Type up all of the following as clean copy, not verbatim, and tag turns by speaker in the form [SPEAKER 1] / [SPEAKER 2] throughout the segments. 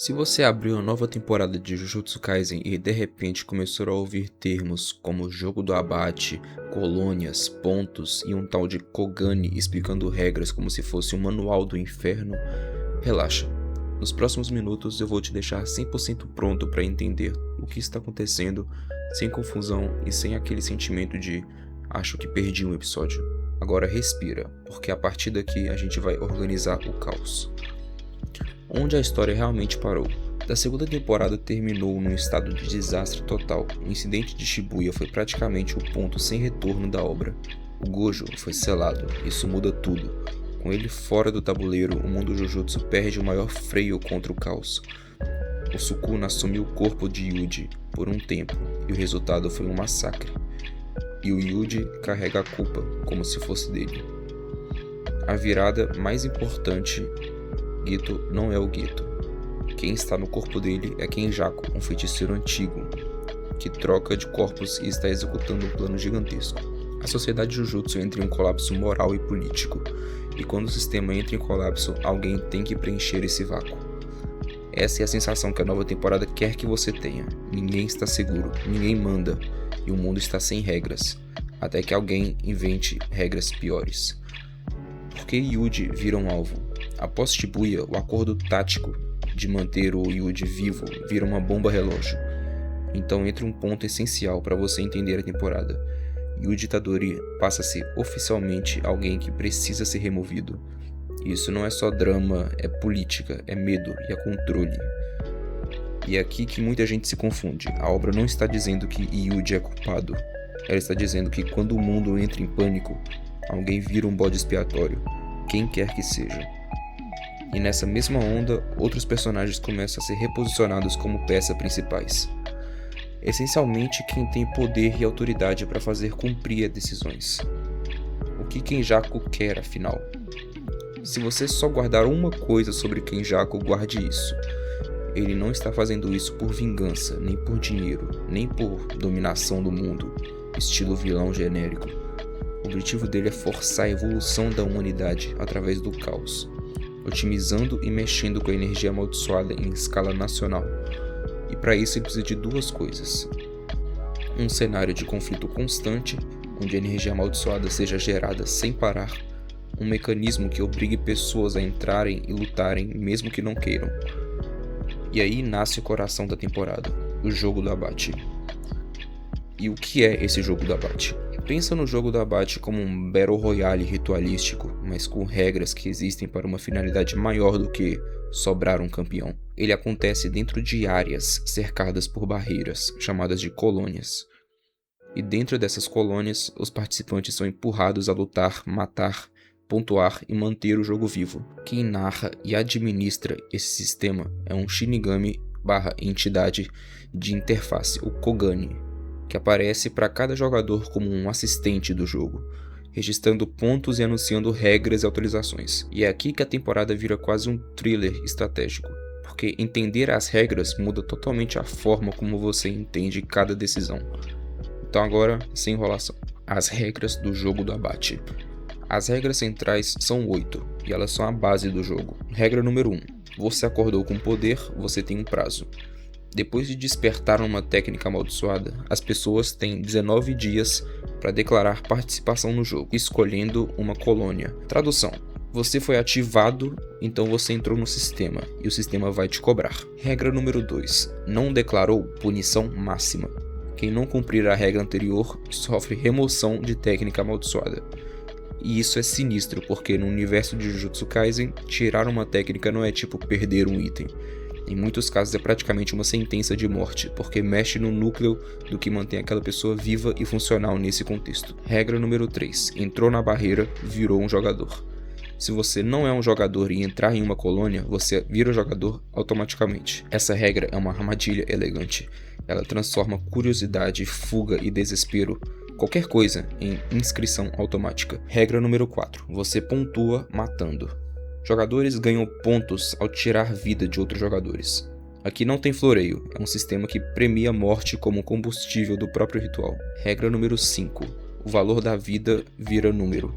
[SPEAKER 1] Se você abriu a nova temporada de Jujutsu Kaisen e de repente começou a ouvir termos como jogo do abate, colônias, pontos e um tal de Kogani explicando regras como se fosse um manual do inferno, relaxa. Nos próximos minutos eu vou te deixar 100% pronto para entender o que está acontecendo, sem confusão e sem aquele sentimento de acho que perdi um episódio. Agora respira, porque a partir daqui a gente vai organizar o caos. Onde a história realmente parou. Da segunda temporada terminou num estado de desastre total. O incidente de Shibuya foi praticamente o ponto sem retorno da obra. O Gojo foi selado, isso muda tudo. Com ele fora do tabuleiro, o mundo Jujutsu perde o maior freio contra o caos. O Sukuna assumiu o corpo de Yuji por um tempo, e o resultado foi um massacre. E o Yuji carrega a culpa, como se fosse dele. A virada mais importante, Gito não é o Gito. Quem está no corpo dele é Kenjaku, um feiticeiro antigo, que troca de corpos e está executando um plano gigantesco. A sociedade Jujutsu entra em um colapso moral e político, e quando o sistema entra em colapso, alguém tem que preencher esse vácuo. Essa é a sensação que a nova temporada quer que você tenha. Ninguém está seguro, ninguém manda, e o mundo está sem regras, até que alguém invente regras piores. Por que Yuji vira um alvo? Após Shibuya, o acordo tático de manter o Yuji vivo vira uma bomba relógio. Então entra um ponto essencial para você entender a temporada. Yuji Itadori passa a ser oficialmente alguém que precisa ser removido. Isso não é só drama, é política, é medo e é controle. E é aqui que muita gente se confunde. A obra não está dizendo que Yuji é culpado. Ela está dizendo que quando o mundo entra em pânico, alguém vira um bode expiatório, quem quer que seja. E nessa mesma onda, outros personagens começam a ser reposicionados como peças principais. Essencialmente, quem tem poder e autoridade para fazer cumprir as decisões. O que Kenjaku quer, afinal? Se você só guardar uma coisa sobre Kenjaku, guarde isso. Ele não está fazendo isso por vingança, nem por dinheiro, nem por dominação do mundo, estilo vilão genérico. O objetivo dele é forçar a evolução da humanidade através do caos, otimizando e mexendo com a energia amaldiçoada em escala nacional. E para isso ele precisa de duas coisas. Um cenário de conflito constante, onde a energia amaldiçoada seja gerada sem parar. Um mecanismo que obrigue pessoas a entrarem e lutarem mesmo que não queiram. E aí nasce o coração da temporada, o jogo do abate. E o que é esse jogo do abate? Pensa no jogo do abate como um Battle Royale ritualístico, mas com regras que existem para uma finalidade maior do que sobrar um campeão. Ele acontece dentro de áreas cercadas por barreiras, chamadas de colônias. E dentro dessas colônias, os participantes são empurrados a lutar, matar, pontuar e manter o jogo vivo. Quem narra e administra esse sistema é um Shinigami/entidade de interface, o Kogani, que aparece para cada jogador como um assistente do jogo, registrando pontos e anunciando regras e atualizações. E é aqui que a temporada vira quase um thriller estratégico, porque entender as regras muda totalmente a forma como você entende cada decisão. Então agora, sem enrolação, as regras do jogo do abate. As regras centrais são 8, e elas são a base do jogo. Regra número 1. Você acordou com poder, você tem um prazo. Depois de despertar uma técnica amaldiçoada, as pessoas têm 19 dias para declarar participação no jogo, escolhendo uma colônia. Tradução: você foi ativado, então você entrou no sistema, e o sistema vai te cobrar. Regra número 2. Não declarou, punição máxima. Quem não cumprir a regra anterior sofre remoção de técnica amaldiçoada. E isso é sinistro, porque no universo de Jujutsu Kaisen, tirar uma técnica não é tipo perder um item. Em muitos casos é praticamente uma sentença de morte, porque mexe no núcleo do que mantém aquela pessoa viva e funcional nesse contexto. Regra número 3. Entrou na barreira, virou um jogador. Se você não é um jogador e entrar em uma colônia, você vira jogador automaticamente. Essa regra é uma armadilha elegante. Ela transforma curiosidade, fuga e desespero, qualquer coisa, em inscrição automática. Regra número 4. Você pontua matando. Jogadores ganham pontos ao tirar vida de outros jogadores. Aqui não tem floreio, é um sistema que premia a morte como combustível do próprio ritual. Regra número 5. O valor da vida vira número.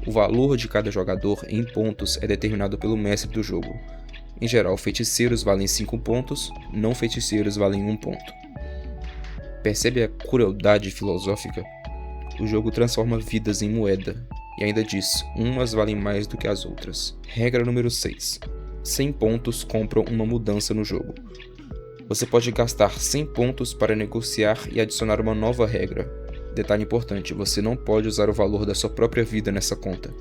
[SPEAKER 1] O valor de cada jogador em pontos é determinado pelo mestre do jogo. Em geral, feiticeiros valem 5 pontos, não feiticeiros valem 1 ponto. Percebe a crueldade filosófica? O jogo transforma vidas em moeda, e ainda diz, umas valem mais do que as outras. Regra número 6. 100 pontos compram uma mudança no jogo. Você pode gastar 100 pontos para negociar e adicionar uma nova regra. Detalhe importante, você não pode usar o valor da sua própria vida nessa conta.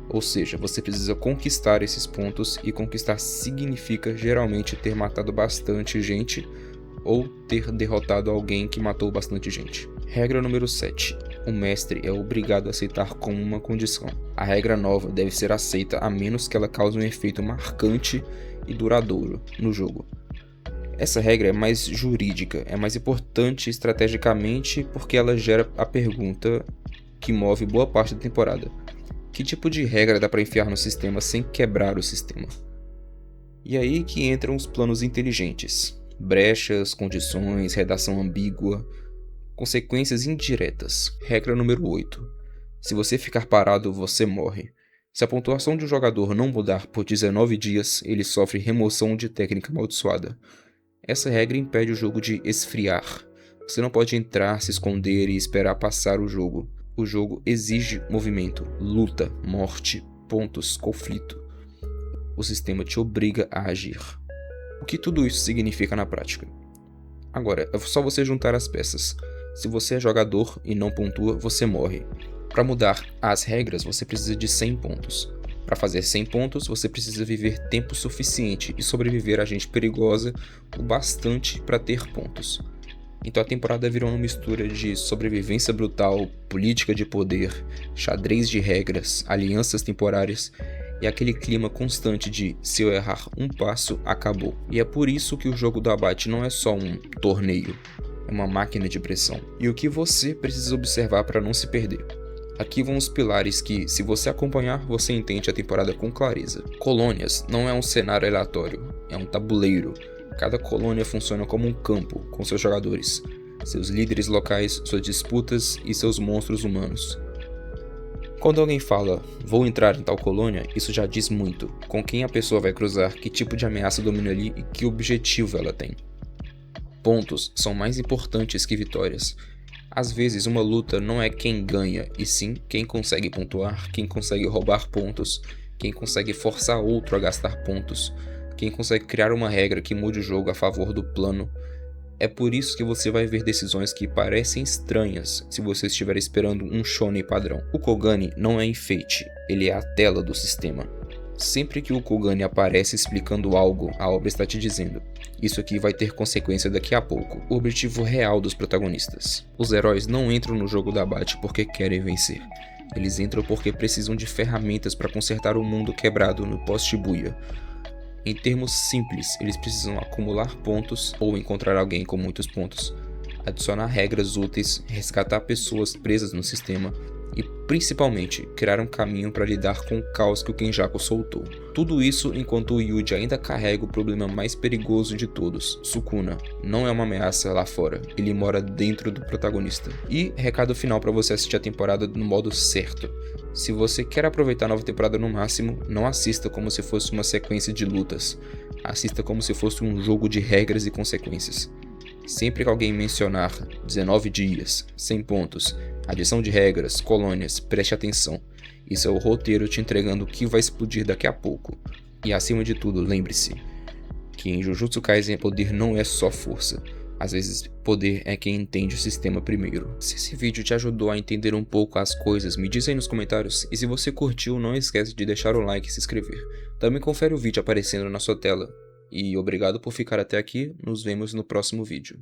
[SPEAKER 1] Ou seja, você precisa conquistar esses pontos, e conquistar significa geralmente ter matado bastante gente ou ter derrotado alguém que matou bastante gente. Regra número 7. O mestre é obrigado a aceitar como uma condição. A regra nova deve ser aceita a menos que ela cause um efeito marcante e duradouro no jogo. Essa regra é mais jurídica, é mais importante estrategicamente porque ela gera a pergunta que move boa parte da temporada. Que tipo de regra dá para enfiar no sistema sem quebrar o sistema? E aí que entram os planos inteligentes. Brechas, condições, redação ambígua, consequências indiretas. Regra número 8. Se você ficar parado, você morre. Se a pontuação de um jogador não mudar por 19 dias, ele sofre remoção de técnica amaldiçoada. Essa regra impede o jogo de esfriar. Você não pode entrar, se esconder e esperar passar o jogo. O jogo exige movimento, luta, morte, pontos, conflito. O sistema te obriga a agir. O que tudo isso significa na prática? Agora, é só você juntar as peças. Se você é jogador e não pontua, você morre. Para mudar as regras, você precisa de 100 pontos. Para fazer 100 pontos, você precisa viver tempo suficiente e sobreviver a gente perigosa o bastante para ter pontos. Então a temporada virou uma mistura de sobrevivência brutal, política de poder, xadrez de regras, alianças temporárias e aquele clima constante de se eu errar um passo, acabou. E é por isso que o jogo do abate não é só um torneio, é uma máquina de pressão. E o que você precisa observar para não se perder? Aqui vão os pilares que, se você acompanhar, você entende a temporada com clareza. Colônias não é um cenário aleatório, é um tabuleiro. Cada colônia funciona como um campo, com seus jogadores, seus líderes locais, suas disputas e seus monstros humanos. Quando alguém fala, vou entrar em tal colônia, isso já diz muito. Com quem a pessoa vai cruzar, que tipo de ameaça domina ali e que objetivo ela tem. Pontos são mais importantes que vitórias. Às vezes uma luta não é quem ganha, e sim quem consegue pontuar, quem consegue roubar pontos, quem consegue forçar outro a gastar pontos, quem consegue criar uma regra que mude o jogo a favor do plano. É por isso que você vai ver decisões que parecem estranhas se você estiver esperando um shonen padrão. O Kogani não é enfeite, ele é a tela do sistema. Sempre que o Kogani aparece explicando algo, a obra está te dizendo: isso aqui vai ter consequência daqui a pouco. O objetivo real dos protagonistas. Os heróis não entram no jogo do abate porque querem vencer. Eles entram porque precisam de ferramentas para consertar o mundo quebrado no pós-Shibuya. Em termos simples, eles precisam acumular pontos ou encontrar alguém com muitos pontos, adicionar regras úteis, resgatar pessoas presas no sistema e, principalmente, criar um caminho para lidar com o caos que o Kenjaku soltou. Tudo isso enquanto o Yuji ainda carrega o problema mais perigoso de todos. Sukuna não é uma ameaça lá fora, ele mora dentro do protagonista. E recado final para você assistir a temporada no modo certo. Se você quer aproveitar a nova temporada no máximo, não assista como se fosse uma sequência de lutas. Assista como se fosse um jogo de regras e consequências. Sempre que alguém mencionar 19 dias, 100 pontos, adição de regras, colônias, preste atenção. Isso é o roteiro te entregando o que vai explodir daqui a pouco. E acima de tudo, lembre-se que em Jujutsu Kaisen poder não é só força. Às vezes, poder é quem entende o sistema primeiro. Se esse vídeo te ajudou a entender um pouco as coisas, me diz aí nos comentários. E se você curtiu, não esquece de deixar o like e se inscrever. Também confere o vídeo aparecendo na sua tela. E obrigado por ficar até aqui, nos vemos no próximo vídeo.